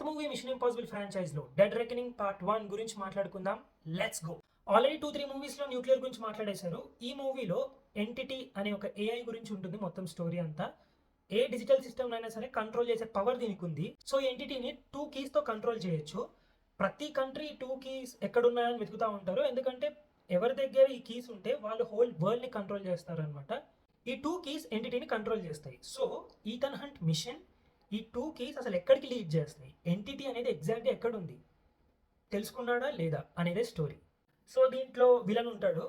Movie machine impossible franchise లో dead reckoning part 1 గురించి మాట్లాడుకుందాం. Let's go. ఆల్రెడీ 2-3 మూవీస్ లో న్యూక్లియర్ గురించి మాట్లాడేశారు. ఈ మూవీలో ఎంటిటీ అనే ఒక ఏఐ గురించి ఉంటుంది మొత్తం స్టోరీ అంతా. ఏ డిజిటల్ సిస్టమ్ అయినా సరే కంట్రోల్ చేసే పవర్ దీనికి ఉంది. సో ఎంటిటీని 2 keys తో కంట్రోల్ చేయొచ్చు. ప్రతి కంట్రీ 2 keys ఎక్కడున్నాయని వెతుకుతూ ఉంటారు, ఎందుకంటే ఎవరి దగ్గర ఈ కీస్ ఉంటే వాళ్ళు హోల్ వరల్డ్ ని కంట్రోల్ చేస్తారు అనమాట. ఈ 2 keys ఎంటిటీని కంట్రోల్ చేస్తాయి. సో ఈథన్ హంట్ మిషన్ ఈ 2 keys అసలు ఎక్కడికి లీడ్ చేస్తాయి, ఎంటిటీ అనేది ఎగ్జాక్ట్గా ఎక్కడ ఉంది, తెలుసుకున్నాడా లేదా అనేదే స్టోరీ. సో దీంట్లో విలన్ ఉంటాడు,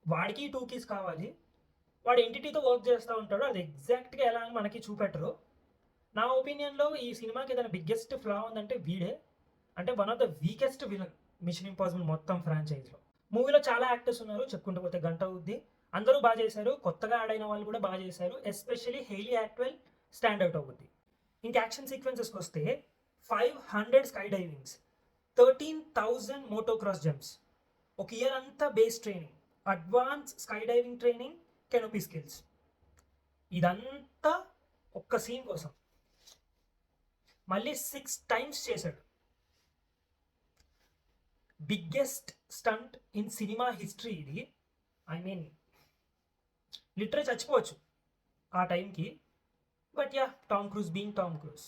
వాడికి 2 keys కావాలి, వాడు ఎంటిటీతో వర్క్ చేస్తూ ఉంటాడు. అది ఎగ్జాక్ట్గా ఎలా అని మనకి చూపెట్టరు. నా ఒపీనియన్లో ఈ సినిమాకి ఏదైనా బిగ్గెస్ట్ ఫ్లా ఉందంటే వీడే, అంటే one of the weakest villain mission impossible మొత్తం ఫ్రాంచైజ్లో. మూవీలో చాలా యాక్టర్స్ ఉన్నారు, చెప్పుకుంటూ పోతే గంట అవుద్ది. అందరూ బాగా చేశారు, కొత్తగా యాడ్ అయిన వాళ్ళు కూడా బాగా చేశారు. Especially Hayley Atwell stand out అవుద్ది. ఇంకా యాక్షన్ సీక్వెన్సెస్కి వస్తే 500 స్కై డైవింగ్స్, 13,000 మోటోక్రాస్ జంప్స్, ఒక ఇయర్ అంతా base training, advance sky diving training, canopy skills, ఇదంతా ఒక్క సీన్ కోసం. మళ్ళీ 6 times చేశాడు. Biggest stunt in cinema history ఇది. ఐ మీన్ లిటరల్ చచ్చిపోవచ్చు ఆ టైంకి. But yeah, Tom Cruise being Tom Cruise.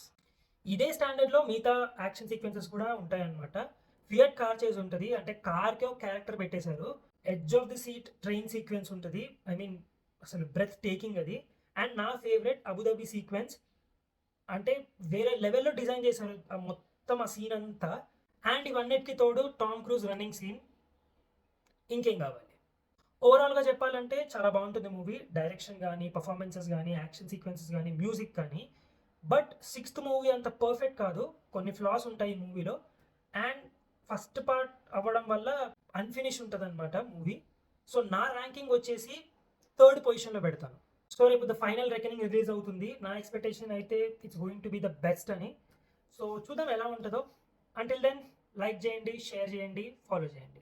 ఇదే స్టాండర్డ్లో మిగతా యాక్షన్ సీక్వెన్సెస్ కూడా ఉంటాయన్నమాట. ఫియట్ కార్ చేజ్ ఉంటుంది, అంటే కార్కి ఒక క్యారెక్టర్ పెట్టేశారు. Edge of the seat train sequence ఉంటుంది. ఐ మీన్ అసలు బ్రెత్ టేకింగ్ అది. అండ్ నా ఫేవరెట్ అబుదాబి సీక్వెన్స్, అంటే వేరే లెవెల్లో డిజైన్ చేశారు మొత్తం ఆ సీన్ అంతా. అండ్ ఇవన్నిటికి తోడు టామ్ క్రూజ్ రన్నింగ్ సీన్, ఇంకేం కావాలి. ఓవరాల్గా చెప్పాలంటే చాలా బాగుంటుంది మూవీ. డైరెక్షన్ కానీ, పర్ఫార్మెన్సెస్ కానీ, యాక్షన్ సీక్వెన్సెస్ కానీ, మ్యూజిక్ కానీ. బట్ 6th మూవీ అంత పర్ఫెక్ట్ కాదు, కొన్ని ఫ్లాస్ ఉంటాయి ఈ మూవీలో. అండ్ ఫస్ట్ పార్ట్ అవ్వడం వల్ల అన్ఫినిష్ ఉంటుంది అనమాట మూవీ. సో నా ర్యాంకింగ్ వచ్చేసి 3rd పొజిషన్లో పెడతాను. సో రేపు ద ఫైనల్ రెకనింగ్ రిలీజ్ అవుతుంది. నా ఎక్స్పెక్టేషన్ అయితే it's going to be the best అని. సో చూద్దాం ఎలా ఉంటుందో. అంటిల్ దెన్ లైక్ చేయండి, షేర్ చేయండి, ఫాలో చేయండి.